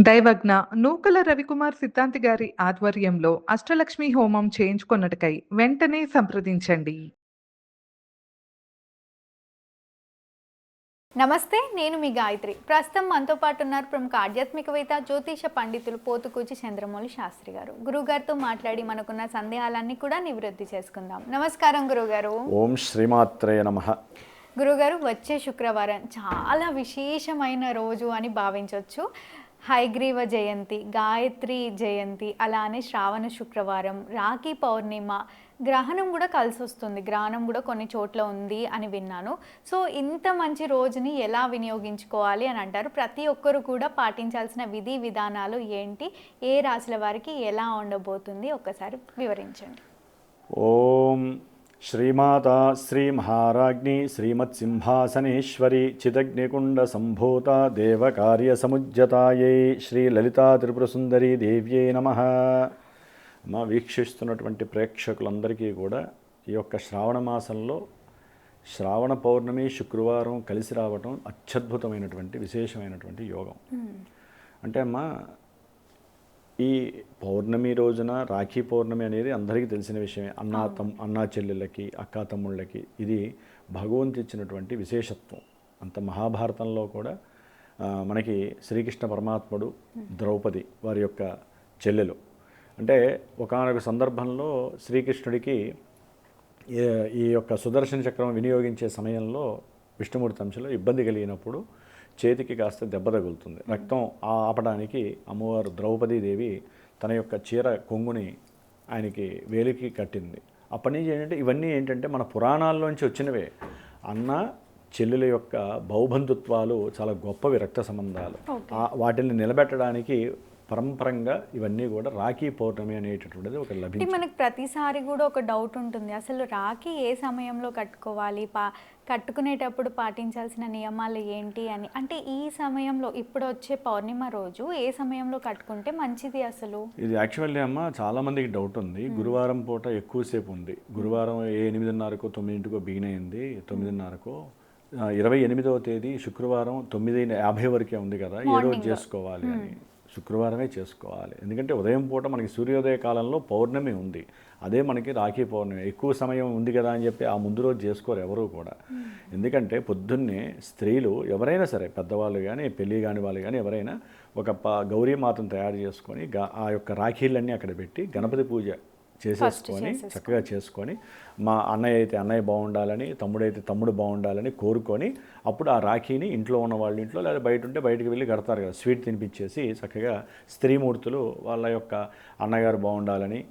దైవజ్ఞ నూకల రవికుమార్ సిద్ధాంతి గారి ఆధ్వర్యంలో అష్టలక్ష్మి హోమం చేయించుకొనుటకై వెంటనే సంప్రదించండి. నమస్తే, నేను మీ గాయత్రి. ప్రస్తుతం మనతో పాటు ఉన్నారు ప్రముఖ ఆధ్యాత్మికవేత్త, జ్యోతిష పండితులు పోతుకూచి చంద్రమౌళి శాస్త్రి గారు. గురుగారితో మాట్లాడి మనకున్న సందేహాలన్నీ కూడా నివృత్తి చేసుకుందాం. నమస్కారం గురుగారు. ఓం శ్రీమాత్రే నమః. గురుగారు, వచ్చే శుక్రవారం చాలా విశేషమైన రోజు అని భావించవచ్చు. హయగ్రీవ జయంతి, గాయత్రి జయంతి, అలానే శ్రావణ శుక్రవారం, రాఖీ పౌర్ణిమ, గ్రహణం కూడా కలిసి వస్తుంది. గ్రహణం కూడా కొన్ని చోట్ల ఉంది అని విన్నాను. సో ఇంత మంచి రోజుని ఎలా వినియోగించుకోవాలి అని అంటారు. ప్రతి ఒక్కరు కూడా పాటించాల్సిన విధి విధానాలు ఏంటి, ఏ రాశుల వారికి ఎలా ఉండబోతుంది, ఒక్కసారి వివరించండి. ఓం శ్రీమాతా శ్రీ మహారాజ్ఞి శ్రీమత్సింహాసనేశ్వరి చిదగ్నికుండ సంభూత దేవకార్య సముజ్జతాయై శ్రీ లలితా త్రిపురసుందరి దేవ్యై నమః. మా వీక్షిస్తున్నటువంటి ప్రేక్షకులందరికీ కూడా ఈ యొక్క శ్రావణ మాసంలో శ్రావణ పౌర్ణమి శుక్రవారం కలిసి రావటం అత్యద్భుతమైనటువంటి విశేషమైనటువంటి యోగం. అంటే అమ్మా, ఈ పౌర్ణమి రోజున రాఖీ పౌర్ణమి అనేది అందరికీ తెలిసిన విషయమే. అన్నా చెల్లెళ్ళకి, అక్కా తమ్ముళ్ళకి ఇది భగవంతు ఇచ్చినటువంటి విశేషత్వం. అంత మహాభారతంలో కూడా మనకి శ్రీకృష్ణ పరమాత్ముడు ద్రౌపది వారి యొక్క చెల్లెలు. అంటే ఒకానొక సందర్భంలో శ్రీకృష్ణుడికి ఈ యొక్క సుదర్శన చక్రం వినియోగించే సమయంలో విష్ణుమూర్తి అంశలో ఇబ్బంది కలిగినప్పుడు చేతికి కాస్త దెబ్బ తగులుతుంది. రక్తం ఆపడానికి అమ్మవారు ద్రౌపదీదేవి తన యొక్క చీర కొంగుని ఆయనకి వేలికి కట్టింది. అప్పటి నుంచి ఏంటంటే ఇవన్నీ ఏంటంటే మన పురాణాల్లోంచి వచ్చినవే. అన్న చెల్లెల యొక్క భౌబంధుత్వాలు చాలా గొప్పవి, రక్త సంబంధాలు. వాటిని నిలబెట్టడానికి పరంపరంగా ఇవన్నీ కూడా రాఖీ పౌర్ణమి అనేటటువంటిది ఒక లభించింది. మనకు ప్రతిసారి కూడా ఒక డౌట్ ఉంటుంది, అసలు రాఖీ ఏ సమయంలో కట్టుకోవాలి, కట్టుకునేటప్పుడు పాటించాల్సిన నియమాలు ఏంటి అని. అంటే ఈ సమయంలో ఇప్పుడు వచ్చే పౌర్ణిమ రోజు ఏ సమయంలో కట్టుకుంటే మంచిది అసలు? ఇది యాక్చువల్లీ అమ్మ చాలామందికి డౌట్ ఉంది. గురువారం పూట ఎక్కువసేపు ఉంది. గురువారం 8:30కో 9కో బిగిన్ అయింది, 9:30కో. 28వ తేదీ శుక్రవారం 9:50 వరకే ఉంది కదా, ఏ రోజు చేసుకోవాలి అని. శుక్రవారమే చేసుకోవాలి. ఎందుకంటే ఉదయం పూట మనకి సూర్యోదయ కాలంలో పౌర్ణమి ఉంది. అదే మనకి రాఖీ పౌర్ణమి. ఎక్కువ సమయం ఉంది కదా అని చెప్పి ఆ ముందు రోజు చేసుకోరు ఎవరు కూడా. ఎందుకంటే పొద్దున్నే స్త్రీలు ఎవరైనా సరే, పెద్దవాళ్ళు కానీ పెళ్ళి కాని వాళ్ళు కానీ ఎవరైనా ఒక గౌరీమాతను తయారు చేసుకొని ఆ యొక్క రాఖీలన్నీ అక్కడ పెట్టి గణపతి పూజ చేసేసుకొని చక్కగా చేసుకొని, మా అన్నయ్య అయితే అన్నయ్య బాగుండాలని, తమ్ముడైతే తమ్ముడు బాగుండాలని కోరుకొని అప్పుడు ఆ రాఖీని ఇంట్లో ఉన్న వాళ్ళ ఇంట్లో లేదా బయట ఉంటే బయటకు వెళ్ళి కడతారు కదా, స్వీట్ తినిపించేసి చక్కగా స్త్రీమూర్తులు వాళ్ళ యొక్క అన్నగారు బాగుండాలని,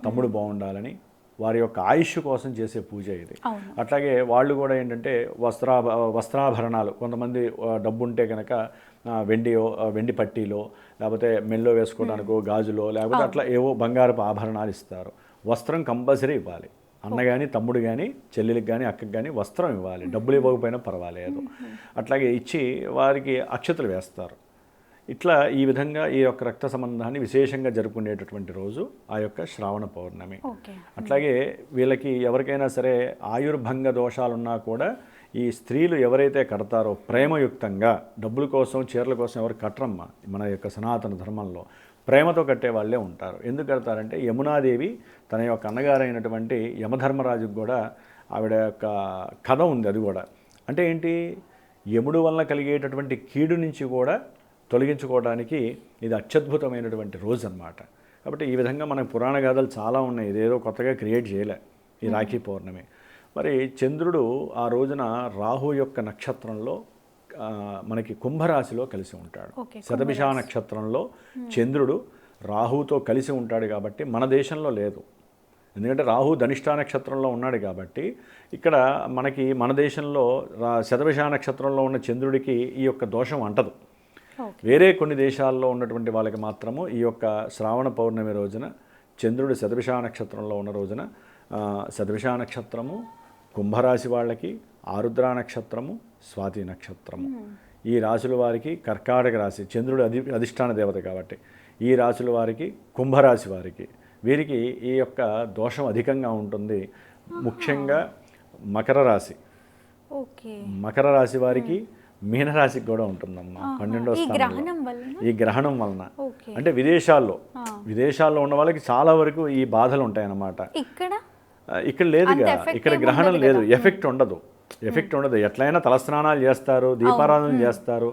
తమ్ముడు బాగుండాలని, వారి యొక్క ఆయుష్ కోసం చేసే పూజ ఇది. అట్లాగే వాళ్ళు కూడా ఏంటంటే వస్త్రాభరణాలు, కొంతమంది డబ్బు ఉంటే కనుక వెండి పట్టీలో, లేకపోతే మెల్లో వేసుకోవడానికో గాజులో, లేకపోతే అట్లా ఏవో బంగారపు ఆభరణాలు ఇస్తారు. వస్త్రం కంపల్సరీ ఇవ్వాలి. అన్న కానీ తమ్ముడు కానీ చెల్లెలికి కానీ అక్కకి కానీ వస్త్రం ఇవ్వాలి. డబ్బులు ఇవ్వకపోయినా పర్వాలేదు. అట్లాగే ఇచ్చి వారికి అక్షతలు వేస్తారు. ఇట్లా ఈ విధంగా ఈ యొక్క రక్త సంబంధాన్ని విశేషంగా జరుపుకునేటటువంటి రోజు ఆ యొక్క శ్రావణ పౌర్ణమి. అట్లాగే వీళ్ళకి ఎవరికైనా సరే ఆయుర్భంగ దోషాలున్నా కూడా ఈ స్త్రీలు ఎవరైతే కడతారో ప్రేమయుక్తంగా, డబ్బుల కోసం చీరల కోసం ఎవరు కట్టరమ్మా. మన యొక్క సనాతన ధర్మంలో ప్రేమతో కట్టే వాళ్ళే ఉంటారు. ఎందుకు కడతారంటే యమునాదేవి తన యొక్క అన్నగారైనటువంటి యమధర్మరాజుకు కూడా ఆవిడ యొక్క కథ ఉంది. అది కూడా అంటే ఏంటి, యముడు వలన కలిగేటటువంటి కీడు నుంచి కూడా తొలగించుకోవడానికి ఇది అత్యద్భుతమైనటువంటి రోజు అన్నమాట. కాబట్టి ఈ విధంగా మనకు పురాణ గాథలు చాలా ఉన్నాయి. ఇదేదో కొత్తగా క్రియేట్ చేయలే ఈ రాఖీ పౌర్ణమి. మరి చంద్రుడు ఆ రోజున రాహు యొక్క నక్షత్రంలో మనకి కుంభరాశిలో కలిసి ఉంటాడు. శతభిష నక్షత్రంలో చంద్రుడు రాహుతో కలిసి ఉంటాడు కాబట్టి మన దేశంలో లేదు. ఎందుకంటే రాహు ధనిష్ఠా నక్షత్రంలో ఉన్నాడు కాబట్టి ఇక్కడ మనకి మన దేశంలో శతభిష నక్షత్రంలో ఉన్న చంద్రుడికి ఈ యొక్క దోషం అంటదు. వేరే కొన్ని దేశాల్లో ఉన్నటువంటి వాళ్ళకి మాత్రము ఈ యొక్క శ్రావణ పౌర్ణమి రోజున చంద్రుడు శతభిష నక్షత్రంలో ఉన్న రోజున, శతభిష నక్షత్రము కుంభరాశి వాళ్ళకి, ఆరుద్ర నక్షత్రము, స్వాతి నక్షత్రము, ఈ రాశుల వారికి, కర్కాటక రాశి చంద్రుడు అధిష్టాన దేవత కాబట్టి ఈ రాశుల వారికి, కుంభరాశి వారికి, వీరికి ఈ యొక్క దోషం అధికంగా ఉంటుంది. ముఖ్యంగా మకర రాశి, మకర రాశి వారికి మీనరాశికి కూడా ఉంటుందమ్మా 12వ ఈ స్థానంలో. గ్రహణం వలన ఈ గ్రహణం వలన ఓకే. అంటే విదేశాల్లో ఉన్న వాళ్ళకి చాలా వరకు ఈ బాధలు ఉంటాయన్నమాట. ఇక్కడ ఇక్కడ లేదుగా, effect ఇక్కడ ఏం గ్రహణం ఉండదు లేదు, కదా. ఎఫెక్ట్ ఉండదు. ఎట్లయినా తలస్నానాలు చేస్తారు, దీపారాధన చేస్తారు.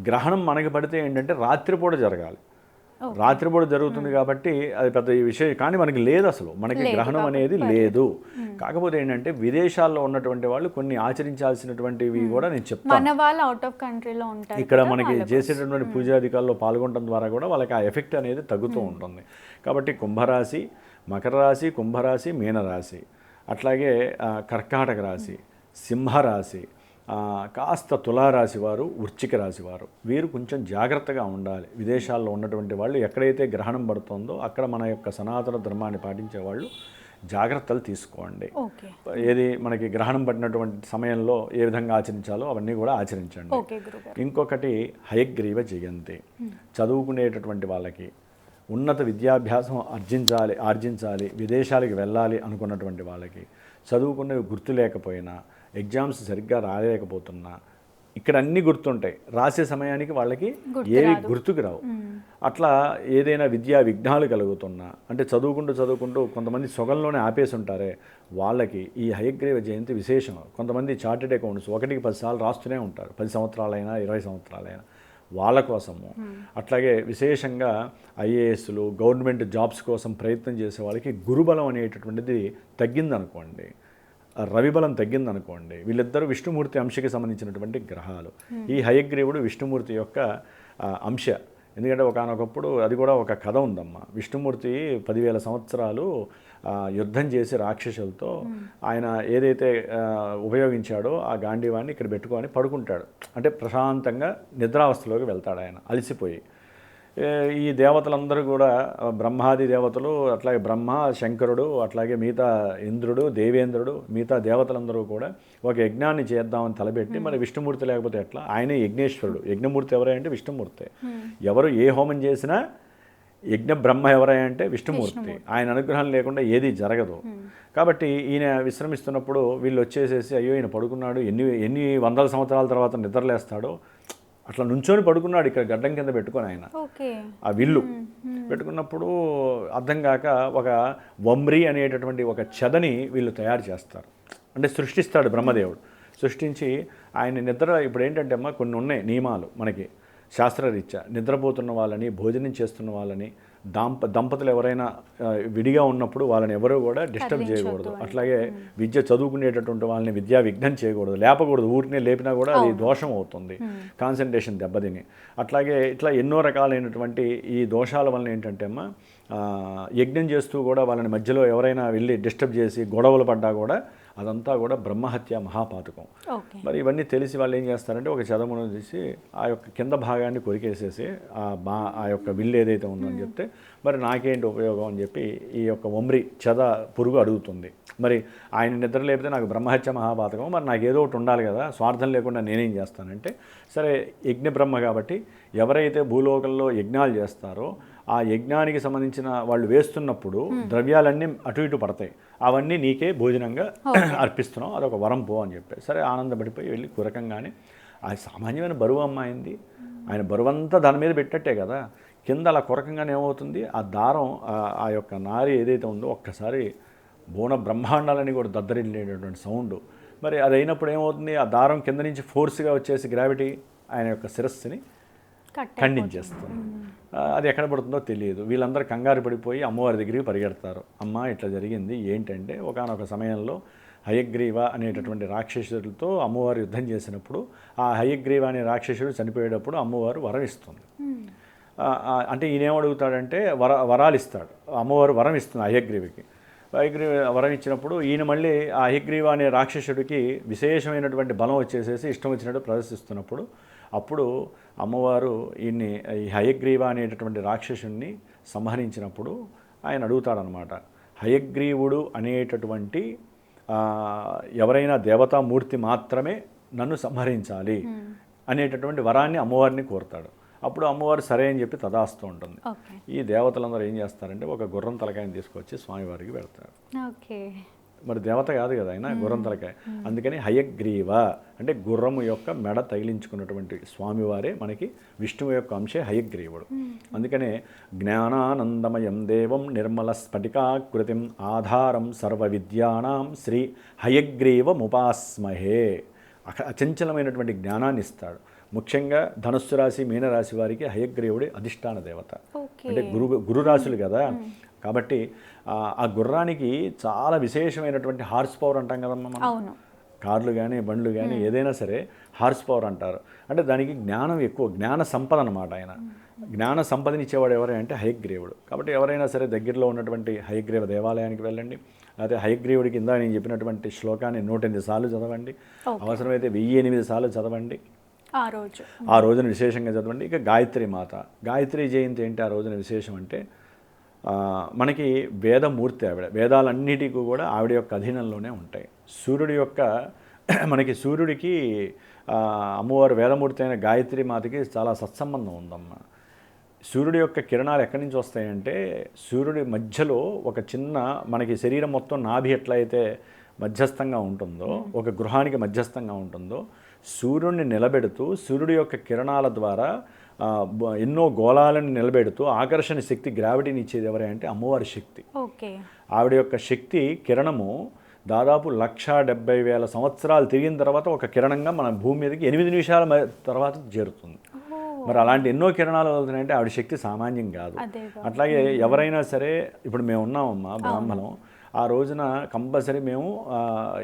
గ్రహణం మనకి పడితే ఏంటంటే రాత్రిపూట జరగాలి. రాత్రిపూట జరుగుతుంది కాబట్టి అది పెద్ద విషయం, కానీ మనకి లేదు, అసలు మనకి గ్రహణం అనేది లేదు. కాకపోతే ఏంటంటే విదేశాల్లో ఉన్నటువంటి వాళ్ళు కొన్ని ఆచరించాల్సినటువంటివి కూడా నేను చెప్తాను. మన వాళ్ళు అవుట్ ఆఫ్ కంట్రీలో ఉంటారు ఇక్కడ మనకి చేసేటటువంటి పూజాధికాల్లో పాల్గొనడం ద్వారా కూడా వాళ్ళకి ఆ ఎఫెక్ట్ అనేది తగ్గుతూ ఉంటుంది. కాబట్టి కుంభరాశి, మకర రాశి, కుంభరాశి, మీనరాశి, అట్లాగే కర్కాటక రాశి, సింహరాశి, కాస్త తులారాశి వారు, వృశ్చిక రాశి వారు, వీరు కొంచెం జాగ్రత్తగా ఉండాలి. విదేశాల్లో ఉన్నటువంటి వాళ్ళు ఎక్కడైతే గ్రహణం పడుతుందో అక్కడ మన యొక్క సనాతన ధర్మాన్ని పాటించే వాళ్ళు జాగ్రత్తలు తీసుకోండి. ఏది మనకి గ్రహణం పడినటువంటి సమయంలో ఏ విధంగా ఆచరించాలో అవన్నీ కూడా ఆచరించండి. ఇంకొకటి హయగ్రీవ జయంతి. చదువుకునేటటువంటి వాళ్ళకి, ఉన్నత విద్యాభ్యాసం ఆర్జించాలి, విదేశాలకు వెళ్ళాలి అనుకున్నటువంటి వాళ్ళకి, చదువుకునేవి గుర్తు లేకపోయినా, ఎగ్జామ్స్ సరిగ్గా రాలేకపోతున్నా, ఇక్కడ అన్నీ గుర్తుంటాయి, రాసే సమయానికి వాళ్ళకి ఏవి గుర్తుకు రావు. అట్లా ఏదైనా విద్యా విఘ్నాలు కలుగుతున్నా, అంటే చదువుకుంటూ కొంతమంది సొగంలోనే ఆపేసి ఉంటారే, వాళ్ళకి ఈ హయగ్రీవ జయంతి విశేషం. కొంతమంది చార్టెడ్ అకౌంట్స్ 1కి 10 సార్లు రాస్తూనే ఉంటారు, 10 సంవత్సరాలైనా 20 సంవత్సరాలైనా, వాళ్ళ కోసము. అట్లాగే విశేషంగా ఐఏఎస్లు, గవర్నమెంట్ జాబ్స్ కోసం ప్రయత్నం చేసే వాళ్ళకి గురుబలం అనేటటువంటిది తగ్గిందనుకోండి, రవిబలం తగ్గిందనుకోండి, వీళ్ళిద్దరూ విష్ణుమూర్తి అంశకి సంబంధించినటువంటి గ్రహాలు. ఈ హయగ్రీవుడు విష్ణుమూర్తి యొక్క అంశ. ఎందుకంటే ఒకానొకప్పుడు అది కూడా ఒక కథ ఉందమ్మా. విష్ణుమూర్తి 10,000 సంవత్సరాలు యుద్ధం చేసి రాక్షసులతో ఆయన ఏదైతే ఉపయోగించాడో ఆ గాంధీవాన్ని ఇక్కడ పెట్టుకొని పడుకుంటాడు. అంటే ప్రశాంతంగా నిద్రావస్థలోకి వెళ్తాడు ఆయన అలసిపోయి. ఈ దేవతలందరూ కూడా, బ్రహ్మాది దేవతలు, అట్లాగే బ్రహ్మ, శంకరుడు, అట్లాగే మిగతా ఇంద్రుడు, దేవేంద్రుడు, మిగతా దేవతలందరూ కూడా ఒక యజ్ఞాన్ని చేద్దామని తలపెట్టి, మరి విష్ణుమూర్తి లేకపోతే ఎట్లా? ఆయనే యజ్ఞేశ్వరుడు. యజ్ఞమూర్తి ఎవరంటే విష్ణుమూర్తి. ఎవరు ఏ హోమం చేసినా యజ్ఞ బ్రహ్మ ఎవరంటే విష్ణుమూర్తి. ఆయన అనుగ్రహం లేకుండా ఏది జరగదు. కాబట్టి ఈయన విశ్రమిస్తున్నప్పుడు వీళ్ళు వచ్చేసేసి, అయ్యో ఈయన పడుకున్నాడు, ఎన్ని వందల సంవత్సరాల తర్వాత నిద్రలేస్తాడో, అట్లా నుంచొని పడుకున్నాడు ఇక్కడ గడ్డం కింద పెట్టుకొని ఆయన ఆ విల్లు పెట్టుకున్నప్పుడు అర్థం కాక ఒక వమ్రి అనేటటువంటి ఒక చెదని వీళ్ళు తయారు చేస్తారు. అంటే సృష్టిస్తాడు బ్రహ్మదేవుడు. సృష్టించి ఆయన నిద్ర, ఇప్పుడు ఏంటంటే అమ్మ కొన్ని ఉన్నాయి నియమాలు మనకి శాస్త్రరీత్యా, నిద్రపోతున్న వాళ్ళని, భోజనం చేస్తున్న వాళ్ళని, దంపతులు ఎవరైనా విడిగా ఉన్నప్పుడు వాళ్ళని ఎవరూ కూడా డిస్టర్బ్ చేయకూడదు. అట్లాగే విద్య చదువుకునేటటువంటి వాళ్ళని విద్యా విఘ్నం చేయకూడదు, లేపకూడదు. ఊరినే లేపినా కూడా అది దోషం అవుతుంది, కాన్సన్ట్రేషన్ దెబ్బతిని. అట్లాగే ఇట్లా ఎన్నో రకాలైనటువంటి ఈ దోషాల వలన ఏంటంటే అమ్మ, యజ్ఞం చేస్తూ కూడా వాళ్ళని మధ్యలో ఎవరైనా వెళ్ళి డిస్టర్బ్ చేసి గొడవలు పడ్డా కూడా అదంతా కూడా బ్రహ్మహత్య మహాపాతకం. మరి ఇవన్నీ తెలిసి వాళ్ళు ఏం చేస్తారంటే ఒక చదమును తీసి ఆ యొక్క కింద భాగాన్ని కొరికేసేసి ఆ యొక్క విల్లు ఏదైతే ఉందో అని చెప్తే, మరి నాకేంటి ఉపయోగం అని చెప్పి ఈ యొక్క ఒమ్రి చెద పురుగు అడుగుతుంది. మరి ఆయన నిద్ర లేపితే నాకు బ్రహ్మహత్య మహాపాతకం, మరి నాకు ఏదో ఒకటి ఉండాలి కదా, స్వార్థం లేకుండా నేనేం చేస్తానంటే, సరే యజ్ఞ బ్రహ్మ కాబట్టి ఎవరైతే భూలోకంలో యజ్ఞాలు చేస్తారో ఆ యజ్ఞానికి సంబంధించిన వాళ్ళు వేస్తున్నప్పుడు ద్రవ్యాలన్నీ అటు ఇటు పడతాయి, అవన్నీ నీకే భోజనంగా అర్పిస్తున్నాం, అదొక వరం పో అని చెప్పి. సరే ఆనందపడిపోయి వెళ్ళి కురకంగానే, అది సామాన్యమైన బరువు అమ్మాయింది, ఆయన బరువంతా దాని మీద పెట్టట్టే కదా, కింద అలా కురకంగానే ఏమవుతుంది, ఆ దారం ఆ యొక్క నారి ఏదైతే ఉందో ఒక్కసారి బోన బ్రహ్మాండాలని కూడా దద్దరిల్లేటటువంటి సౌండ్. మరి అది అయినప్పుడు ఏమవుతుంది, ఆ దారం కింద నుంచి ఫోర్స్గా వచ్చేసి గ్రావిటీ ఆయన యొక్క శిరస్సుని ఖండించేస్తుంది. అది ఎక్కడ పడుతుందో తెలియదు. వీళ్ళందరూ కంగారు పడిపోయి అమ్మవారి దగ్గరికి పరిగెడతారు. అమ్మ ఇట్లా జరిగింది ఏంటంటే, ఒకానొక సమయంలో హయగ్రీవ అనేటటువంటి రాక్షసులతో అమ్మవారు యుద్ధం చేసినప్పుడు ఆ హయగ్రీవ అనే రాక్షసుడు చనిపోయేటప్పుడు అమ్మవారు వరం ఇస్తుంది. అంటే ఈయనేమడుగుతాడంటే వరాలు ఇస్తాడు. అమ్మవారు వరం ఇస్తుంది హయగ్రీవికి. హయగ్రీవ వరం ఇచ్చినప్పుడు ఈయన మళ్ళీ ఆ హయగ్రీవ అనే రాక్షసుడికి విశేషమైనటువంటి బలం వచ్చేసేసి ఇష్టం వచ్చినట్టు ప్రదర్శిస్తున్నప్పుడు, అప్పుడు అమ్మవారు ఈ హయగ్రీవ అనేటటువంటి రాక్షసుని సంహరించినప్పుడు ఆయన అడుగుతాడనమాట, హయగ్రీవుడు అనేటటువంటి ఎవరైనా దేవతామూర్తి మాత్రమే నన్ను సంహరించాలి అనేటటువంటి వరాన్ని అమ్మవారిని కోరుతాడు. అప్పుడు అమ్మవారు సరే అని చెప్పి తదాస్తూ ఉంటుంది. ఈ దేవతలందరూ ఏం చేస్తారంటే ఒక గుర్రం తలకాయని తీసుకొచ్చి స్వామివారికి పెడతారు. మరి దేవత కాదు కదా ఆయన, గుర్రం తలకాయ. అందుకని హయగ్రీవ అంటే గుర్రము యొక్క మెడ తగిలించుకున్నటువంటి స్వామివారే మనకి విష్ణువు యొక్క అంశే హయగ్రీవుడు. అందుకనే జ్ఞానానందమయం దేవం నిర్మల స్ఫటికాకృతిం ఆధారం సర్వ విద్యానాం శ్రీ హయగ్రీవముపాస్మహే. అచంచలమైనటువంటి జ్ఞానాన్ని ఇస్తాడు. ముఖ్యంగా ధనుస్సు రాశి, మీనరాశి వారికి హయగ్రీవుడి అధిష్టాన దేవత. అంటే గురు రాశులు కదా, కాబట్టి ఆ గుర్రానికి చాలా విశేషమైనటువంటి హార్స్ పవర్ అంటాం కదమ్మా మనం. కార్లు కానీ బండ్లు కానీ ఏదైనా సరే హార్స్ పవర్ అంటారు. అంటే దానికి జ్ఞానం ఎక్కువ, జ్ఞాన సంపద అన్నమాట. ఆయన జ్ఞాన సంపదనిచ్చేవాడు ఎవరంటే హయగ్రీవుడు. కాబట్టి ఎవరైనా సరే దగ్గరలో ఉన్నటువంటి హయగ్రీవ దేవాలయానికి వెళ్ళండి. అయితే హయగ్రీవుడికి ఇందా నేను చెప్పినటువంటి శ్లోకాన్ని 108 సార్లు చదవండి. అవసరమైతే 1008 సార్లు చదవండి. ఆ రోజున విశేషంగా చదవండి. ఇక గాయత్రి మాత, గాయత్రి జయంతి ఏంటి ఆ రోజున విశేషం అంటే మనకి వేదమూర్తి ఆవిడ. వేదాలన్నిటికీ కూడా ఆవిడ యొక్క అధీనంలోనే ఉంటాయి. సూర్యుడి యొక్క మనకి సూర్యుడికి అమ్మవారు వేదమూర్తి అయిన గాయత్రి మాతకి చాలా సత్సంబంధం ఉందమ్మా. సూర్యుడి యొక్క కిరణాలు ఎక్కడి నుంచి వస్తాయంటే సూర్యుడి మధ్యలో ఒక చిన్న మనకి శరీరం మొత్తం నాభి ఎట్లయితే మధ్యస్థంగా ఉంటుందో, ఒక గృహానికి మధ్యస్థంగా ఉంటుందో, సూర్యుడిని నిలబెడుతూ సూర్యుడి యొక్క కిరణాల ద్వారా ఎన్నో గోళాలను నిలబెడుతూ ఆకర్షణ శక్తి, గ్రావిటీని ఇచ్చేది ఎవరంటే అమ్మవారి శక్తి. ఆవిడ యొక్క శక్తి కిరణము దాదాపు 1,70,000 సంవత్సరాలు తిరిగిన తర్వాత ఒక కిరణంగా మన భూమి మీదకి 8 నిమిషాల తర్వాత చేరుతుంది. మరి అలాంటి ఎన్నో కిరణాలు అవుతున్నాయంటే ఆవిడ శక్తి సామాన్యం కాదు. అట్లాగే ఎవరైనా సరే, ఇప్పుడు మేము ఉన్నామమ్మా బ్రాహ్మణం, ఆ రోజున కంపల్సరీ మేము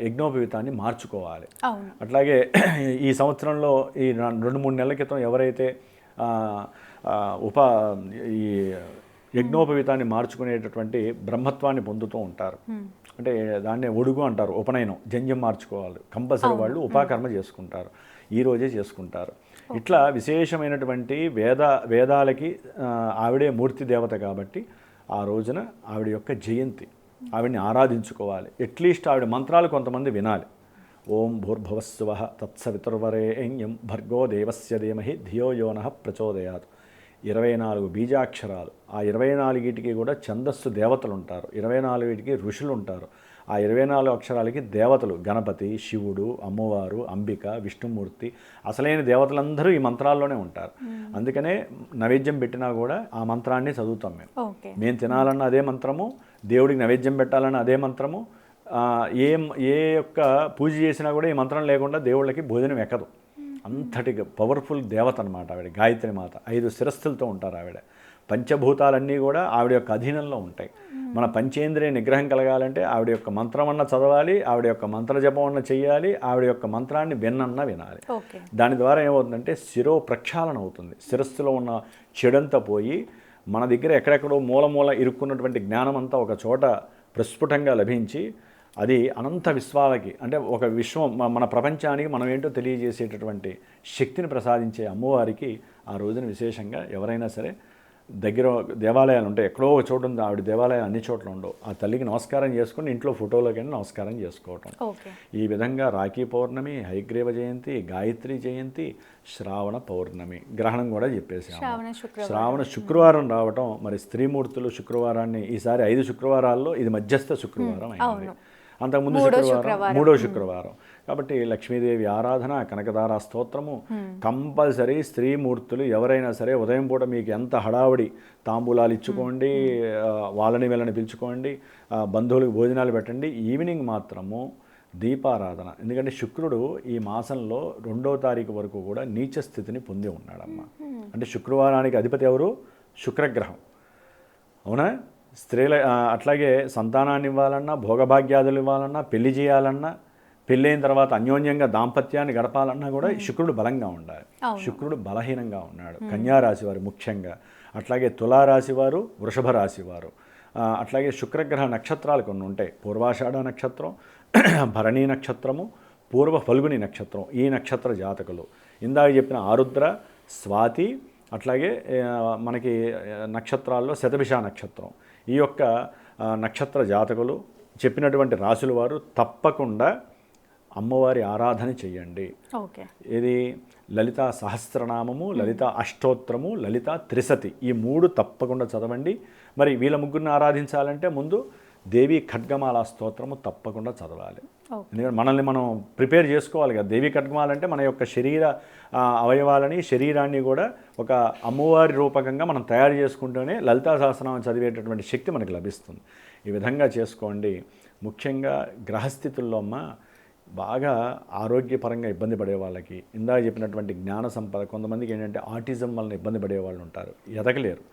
యజ్ఞోపవీతాన్ని మార్చుకోవాలి. అట్లాగే ఈ సంవత్సరంలో ఈ 2-3 నెలల క్రితం ఎవరైతే ఈ యజ్ఞోపవీతాన్ని మార్చుకునేటటువంటి బ్రహ్మత్వాన్ని పొందుతూ ఉంటారు. అంటే దాన్ని ఒడుగు అంటారు, ఉపనయనం, జంజం మార్చుకోవాలి కంపల్సరీ. వాళ్ళు ఉపాకర్మ చేసుకుంటారు, ఈరోజే చేసుకుంటారు. ఇట్లా విశేషమైనటువంటి వేదాలకి ఆవిడే మూర్తి దేవత కాబట్టి ఆ రోజున ఆవిడ యొక్క జయంతి, ఆవిడని ఆరాధించుకోవాలి. అట్లీస్ట్ ఆవిడ మంత్రాలు కొంతమంది వినాలి. ఓం భూర్భువస్సువః తత్సవితుర్వరేణ్యం భర్గో దేవస్య ధీమహి ధియో యో నః ప్రచోదయాత్. 24 బీజాక్షరాలు. ఆ 24టికి కూడా ఛందస్సు దేవతలు ఉంటారు, 24టికి ఋషులు ఉంటారు. ఆ 24 అక్షరాలకి దేవతలు గణపతి, శివుడు, అమ్మవారు, అంబిక, విష్ణుమూర్తి, అసలైన దేవతలందరూ ఈ మంత్రాల్లోనే ఉంటారు. అందుకనే నైవేద్యం పెట్టినా కూడా ఆ మంత్రాన్ని చదువుతాం మేము తినాలన్న అదే మంత్రము, దేవుడికి నైవేద్యం పెట్టాలన్న అదే మంత్రము. ఏ యొక్క పూజ చేసినా కూడా ఈ మంత్రం లేకుండా దేవుళ్ళకి భోజనం ఎక్కదు. అంతటి పవర్ఫుల్ దేవత అనమాట ఆవిడ గాయత్రి మాత. 5 శిరస్సులతో ఉంటారు ఆవిడ. పంచభూతాలన్నీ కూడా ఆవిడ యొక్క అధీనంలో ఉంటాయి. మన పంచేంద్రియ నిగ్రహం కలగాలంటే ఆవిడ యొక్క మంత్రం అన్న చదవాలి, ఆవిడ యొక్క మంత్ర జపం అన్న చెయ్యాలి, ఆవిడ యొక్క మంత్రాన్ని విన్నన్నా వినాలి. దాని ద్వారా ఏమవుతుందంటే శిరో ప్రక్షాళన అవుతుంది. శిరస్సులో ఉన్న చెడంతా పోయి మన దగ్గర ఎక్కడెక్కడో మూల ఇరుక్కున్నటువంటి జ్ఞానం అంతా ఒక చోట ప్రస్ఫుటంగా లభించి అది అనంత విశ్వాలకి, అంటే ఒక విశ్వం, మన ప్రపంచానికి మనం ఏంటో తెలియజేసేటటువంటి శక్తిని ప్రసాదించే అమ్మవారికి ఆ రోజున విశేషంగా ఎవరైనా సరే దగ్గర దేవాలయాలు ఉంటాయి, ఎక్కడో ఒక చోటు ఉంది ఆవిడ దేవాలయాలు, అన్ని చోట్ల ఉండవు. ఆ తల్లికి నమస్కారం చేసుకుని ఇంట్లో ఫోటోలోకి నమస్కారం చేసుకోవటం. ఈ విధంగా రాఖీ పౌర్ణమి, హయగ్రీవ జయంతి, గాయత్రి జయంతి, శ్రావణ పౌర్ణమి, గ్రహణం కూడా చెప్పేసాము. శ్రావణ శుక్రవారం రావటం, మరి స్త్రీమూర్తులు శుక్రవారాన్ని ఈసారి 5 శుక్రవారాల్లో ఇది మధ్యస్థ శుక్రవారం అయింది. అంతకుముందు శుక్రవారం 3వ శుక్రవారం. కాబట్టి లక్ష్మీదేవి ఆరాధన, కనకదార స్తోత్రము కంపల్సరీ. స్త్రీమూర్తులు ఎవరైనా సరే ఉదయం పూట మీకు ఎంత హడావుడి, తాంబూలాలు ఇచ్చుకోండి, వాళ్ళని వీళ్ళని పిలుచుకోండి, బంధువులకు భోజనాలు పెట్టండి. ఈవినింగ్ మాత్రము దీపారాధన. ఎందుకంటే శుక్రుడు ఈ మాసంలో 2వ తారీఖు వరకు కూడా నీచ స్థితిని పొంది ఉన్నాడమ్మా. అంటే శుక్రవారానికి అధిపతి ఎవరు? శుక్రగ్రహం, అవునా? స్త్రీల అట్లాగే సంతానాన్ని ఇవ్వాలన్నా, భోగభాగ్యాదులు ఇవ్వాలన్నా, పెళ్లి చేయాలన్నా, పెళ్ళైన తర్వాత అన్యోన్యంగా దాంపత్యాన్ని గడపాలన్నా కూడా శుక్రుడు బలంగా ఉండాలి. శుక్రుడు బలహీనంగా ఉన్నాడు కన్యారాశి వారు ముఖ్యంగా. అట్లాగే తులారాశి వారు, వృషభ రాశి వారు. అట్లాగే శుక్రగ్రహ నక్షత్రాలు కొన్ని ఉంటాయి. పూర్వాషాఢ నక్షత్రం, భరణీ నక్షత్రము, పూర్వ ఫల్గుని నక్షత్రం. ఈ నక్షత్ర జాతకులు ఇందాక చెప్పిన ఆరుద్ర, స్వాతి, అట్లాగే మనకి నక్షత్రాల్లో శతభిష నక్షత్రం. ఈ యొక్క నక్షత్ర జాతకులు చెప్పినటువంటి రాశుల వారు తప్పకుండా అమ్మవారి ఆరాధన చెయ్యండి. ఇది లలితా సహస్రనామము, లలితా అష్టోత్తరము, లలితా త్రిశతి, ఈ 3 తప్పకుండా చదవండి. మరి వీళ్ళ ముగ్గురిని ఆరాధించాలంటే ముందు దేవి ఖడ్గమాల స్తోత్రము తప్పకుండా చదవాలి. ఓకే. ఎందుకంటే మనల్ని మనం ప్రిపేర్ చేసుకోవాలి కదా. దేవి ఖడ్గమాల అంటే మన యొక్క శరీర అవయవాలని, శరీరాన్ని కూడా ఒక అమ్మవారి రూపకంగా మనం తయారు చేసుకుంటూనే లలితా సహస్రనామం చదివేటటువంటి శక్తి మనకి లభిస్తుంది. ఈ విధంగా చేసుకోండి. ముఖ్యంగా గ్రహస్థితుల్లో అమ్మ బాగా ఆరోగ్యపరంగా ఇబ్బంది పడే వాళ్ళకి, ఇందాక చెప్పినటువంటి జ్ఞాన సంపద, కొంతమందికి ఏంటంటే ఆటిజం వలన ఇబ్బంది పడే వాళ్ళు ఉంటారు, ఎదగలేరు.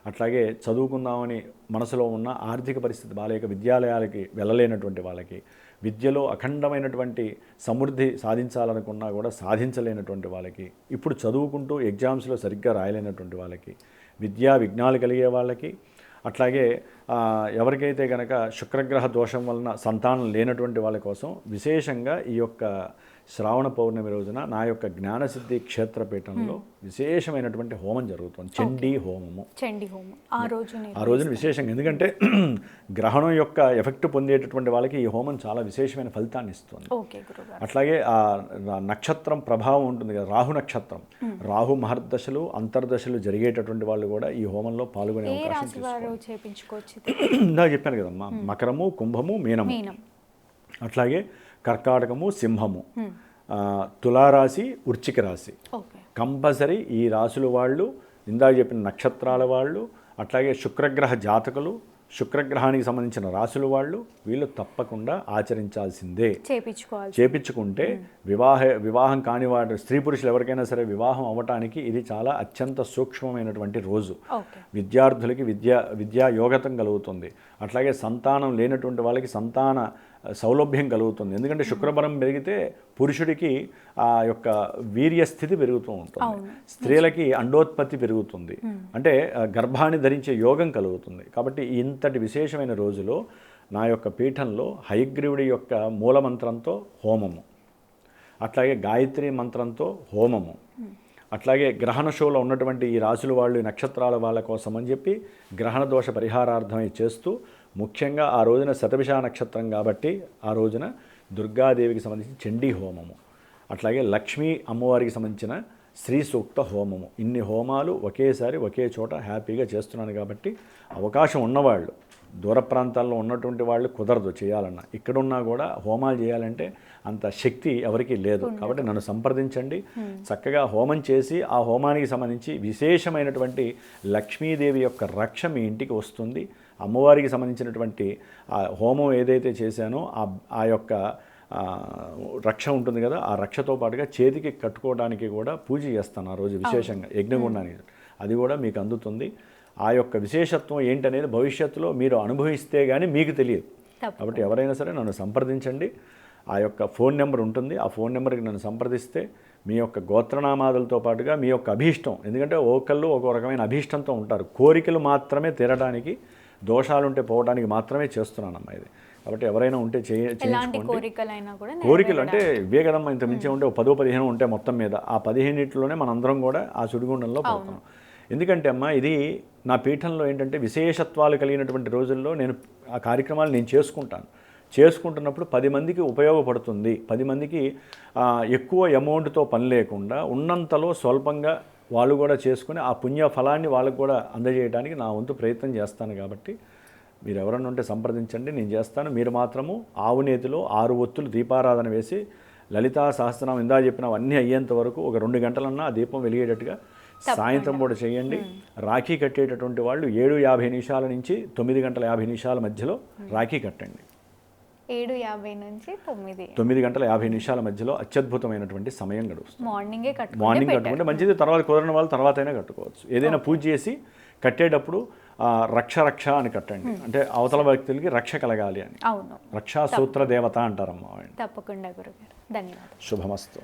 అట్లాగే చదువుకుందామని మనసులో ఉన్న ఆర్థిక పరిస్థితి బాలేక విద్యాలయాలకి వెళ్ళలేనటువంటి వాళ్ళకి, విద్యలో అఖండమైనటువంటి సమృద్ధి సాధించాలనుకున్నా కూడా సాధించలేనటువంటి వాళ్ళకి, ఇప్పుడు చదువుకుంటూ ఎగ్జామ్స్లో సరిగ్గా రాయలేనటువంటి వాళ్ళకి, విద్యా విఘ్నాలు కలిగే వాళ్ళకి, అట్లాగే ఎవరికైతే కనుక శుక్రగ్రహ దోషం వలన సంతానం లేనటువంటి వాళ్ళ కోసం విశేషంగా ఈ యొక్క శ్రావణ పౌర్ణమి రోజున నా యొక్క జ్ఞానసిద్ధి క్షేత్రపీఠంలో విశేషమైనటువంటి హోమం జరుగుతుంది. చండీ హోమము. చండీ హోమం ఆ రోజున విశేషంగా, ఎందుకంటే గ్రహణం యొక్క ఎఫెక్ట్ పొందేటటువంటి వాళ్ళకి ఈ హోమం చాలా విశేషమైన ఫలితాన్ని ఇస్తుంది. అట్లాగే ఆ నక్షత్రం ప్రభావం ఉంటుంది కదా, రాహు నక్షత్రం, రాహు మహర్దశలు అంతర్దశలు జరిగేటటువంటి వాళ్ళు కూడా ఈ హోమంలో పాల్గొనే అవకాశం చేపించుకోవచ్చు. ఇందాక చెప్పాను కదమ్మా, మకరము, కుంభము, మీనము, అట్లాగే కర్కాటకము, సింహము, తులారాశి, వృశ్చిక రాశి, కంపల్సరీ ఈ రాశుల వాళ్ళు, ఇందాక చెప్పిన నక్షత్రాల వాళ్ళు, అట్లాగే శుక్రగ్రహ జాతకులు, శుక్రగ్రహానికి సంబంధించిన రాశుల వాళ్ళు, వీళ్ళు తప్పకుండా ఆచరించాల్సిందే. చేపించుకుంటే వివాహం కాని వాడు, స్త్రీ పురుషులు ఎవరికైనా సరే వివాహం అవ్వటానికి ఇది చాలా అత్యంత సూక్ష్మమైనటువంటి రోజు. విద్యార్థులకి విద్యా యోగతం కలుగుతుంది. అట్లాగే సంతానం లేనటువంటి వాళ్ళకి సంతాన సౌలభ్యం కలుగుతుంది. ఎందుకంటే శుక్రబలం పెరిగితే పురుషుడికి ఆ యొక్క వీర్యస్థితి పెరుగుతూ ఉంటుంది, స్త్రీలకి అండోత్పత్తి పెరుగుతుంది, అంటే గర్భాన్ని ధరించే యోగం కలుగుతుంది. కాబట్టి ఇంతటి విశేషమైన రోజులో నా యొక్క పీఠంలో హయగ్రీవుడి యొక్క మూలమంత్రంతో హోమము, అట్లాగే గాయత్రి మంత్రంతో హోమము, అట్లాగే గ్రహణ షోలో ఉన్నటువంటి ఈ రాశుల వాళ్ళు, ఈ నక్షత్రాల వాళ్ళ కోసం అని చెప్పి గ్రహణ దోష పరిహారార్థమై చేస్తూ, ముఖ్యంగా ఆ రోజున శతభిష నక్షత్రం కాబట్టి ఆ రోజున దుర్గాదేవికి సంబంధించిన చండీ హోమము, అట్లాగే లక్ష్మీ అమ్మవారికి సంబంధించిన శ్రీ సూక్త హోమము, ఇన్ని హోమాలు ఒకేసారి ఒకే చోట హ్యాపీగా చేస్తున్నాను. కాబట్టి అవకాశం ఉన్నవాళ్ళు, దూర ప్రాంతాల్లో ఉన్నటువంటి వాళ్ళు కుదరదు చేయాలన్నా, ఇక్కడున్నా కూడా హోమాలు చేయాలంటే అంత శక్తి ఎవరికీ లేదు. కాబట్టి నన్ను సంప్రదించండి. చక్కగా హోమం చేసి ఆ హోమానికి సంబంధించి విశేషమైనటువంటి లక్ష్మీదేవి యొక్క రక్ష మీ ఇంటికి వస్తుంది. అమ్మవారికి సంబంధించినటువంటి ఆ హోమం ఏదైతే చేశానో ఆ యొక్క రక్ష ఉంటుంది కదా, ఆ రక్షతో పాటుగా చేతికి కట్టుకోవడానికి కూడా పూజ చేస్తాను ఆ రోజు విశేషంగా, యజ్ఞగుండానికి, అది కూడా మీకు అందుతుంది. ఆ యొక్క విశేషత్వం ఏంటనేది భవిష్యత్తులో మీరు అనుభవిస్తే కానీ మీకు తెలియదు. కాబట్టి ఎవరైనా సరే నన్ను సంప్రదించండి. ఆ యొక్క ఫోన్ నెంబర్ ఉంటుంది, ఆ ఫోన్ నెంబర్కి నన్ను సంప్రదిస్తే మీ యొక్క గోత్రనామాదులతో పాటుగా మీ యొక్క అభీష్టం, ఎందుకంటే ఒకళ్ళు ఒక రకమైన అభీష్టంతో ఉంటారు, కోరికలు మాత్రమే తీరడానికి, దోషాలుంటే పోవడానికి మాత్రమే చేస్తున్నానమ్మా ఇది. కాబట్టి ఎవరైనా ఉంటే కోరికలు అంటే ఇవే కదమ్మా, ఇంత మించి ఉంటే 10-15 ఉంటే మొత్తం మీద, ఆ 15 మనందరం కూడా ఆ సుడిగుండంలో పడుతున్నాం. ఎందుకంటే అమ్మా ఇది నా పీఠంలో ఏంటంటే విశేషత్వాలు కలిగినటువంటి రోజుల్లో నేను ఆ కార్యక్రమాలు నేను చేసుకుంటున్నప్పుడు 10 మందికి ఉపయోగపడుతుంది. 10 మందికి ఎక్కువ అమౌంట్తో పని లేకుండా ఉన్నంతలో స్వల్పంగా వాళ్ళు కూడా చేసుకుని ఆ పుణ్య ఫలాన్ని వాళ్ళకు కూడా అందజేయడానికి నా వంతు ప్రయత్నం చేస్తాను. కాబట్టి మీరు ఎవరన్నా ఉంటే సంప్రదించండి, నేను చేస్తాను. మీరు మాత్రము ఆవు నేతిలో 6 ఒత్తులు దీపారాధన వేసి లలితా సహస్రనామం ఇందా చెప్పినవన్నీ అయ్యేంత వరకు ఒక 2 గంటలన్నా ఆ దీపం వెలిగేటట్టుగా సాయంత్రం కూడా చేయండి. రాఖీ కట్టేటటువంటి వాళ్ళు 7:50 నిమిషాల నుంచి 9 గంటల 50 నిమిషాల మధ్యలో రాఖీ కట్టండి. 7:50 నుంచి 9 గంటల 50 నిమిషాల మధ్యలో అత్యద్భుతమైనటువంటి సమయం గడుస్తుంది. మార్నింగ్ కట్టుకుంటే మంచిది. తర్వాత కుదరని వాళ్ళు తర్వాత అయినా కట్టుకోవచ్చు. ఏదైనా పూజ చేసి కట్టేటప్పుడు రక్ష అని కట్టండి, అంటే అవతల వ్యక్తులకి రక్ష కలగాలి అని. రక్షా సూత్ర దేవత అంటారమ్మా. తప్పకుండా గురుగారు, ధన్యవాదాలు. శుభమస్తు.